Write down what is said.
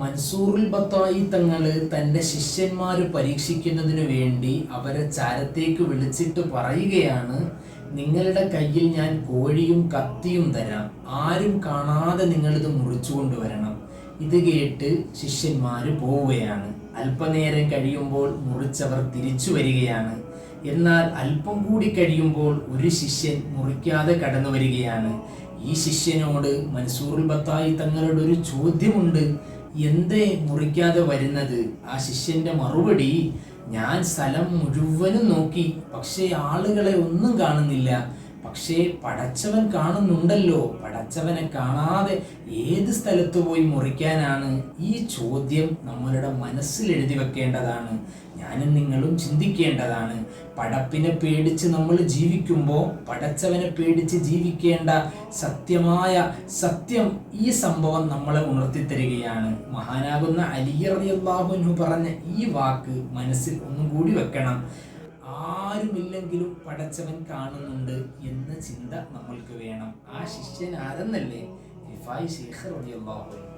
മൻസൂറുൽ ബത്തായി തങ്ങൾ തൻ്റെ ശിഷ്യന്മാർ പരീക്ഷിക്കുന്നതിനു വേണ്ടി അവരെ ചാരത്തേക്ക് വിളിച്ചിട്ട് പറയുകയാണ്, നിങ്ങളുടെ കയ്യിൽ ഞാൻ കോഴിയും കത്തിയും തരാം, ആരും കാണാതെ നിങ്ങളിത് മുറിച്ചു കൊണ്ടുവരണം. ഇത് കേട്ട് ശിഷ്യന്മാർ പോവുകയാണ്. അല്പനേരം കഴിയുമ്പോൾ മുറിച്ചവർ തിരിച്ചു വരികയാണ്. എന്നാൽ അല്പം കൂടി കഴിയുമ്പോൾ ഒരു ശിഷ്യൻ മുറിക്കാതെ കടന്നു വരികയാണ്. ഈ ശിഷ്യനോട് മൻസൂറുൽ ബത്തായി തങ്ങളുടെ ഒരു ചോദ്യമുണ്ട്, എന്തേ മുറിക്കാതെ വരുന്നത്? ആ ശിഷ്യന്റെ മറുപടി, ഞാൻ സ്ഥലം മുഴുവനും നോക്കി, പക്ഷേ ആളുകളെ ഒന്നും കാണുന്നില്ല. പക്ഷേ പടച്ചവൻ കാണുന്നുണ്ടല്ലോ, പടച്ചവനെ കാണാതെ ഏത് സ്ഥലത്ത് പോയി മുറിക്കാനാണ്? ഈ ചോദ്യം നമ്മളുടെ മനസ്സിൽ എഴുതി വെക്കേണ്ടതാണ്. ഞാനും നിങ്ങളും ചിന്തിക്കേണ്ടതാണ്. പടപ്പിനെ പേടിച്ച് നമ്മൾ ജീവിക്കുമ്പോൾ പടച്ചവനെ പേടിച്ച് ജീവിക്കേണ്ട സത്യമായ സത്യം ഈ സംഭവം നമ്മളെ ഉണർത്തിത്തരികയാണ്. മഹാനാകുന്ന അലി റളിയല്ലാഹു അൻഹു പറഞ്ഞ ഈ വാക്ക് മനസ്സിൽ ഒന്നും കൂടി വെക്കണം. ആരുമില്ലെങ്കിലും പടച്ചവൻ കാണുന്നുണ്ട് എന്ന ചിന്ത നമ്മൾക്ക് വേണം. ആ ശിഷ്യൻ ആരെന്നല്ലേ? റിഫായി ശൈഖ് റളിയല്ലാഹു അൻഹു.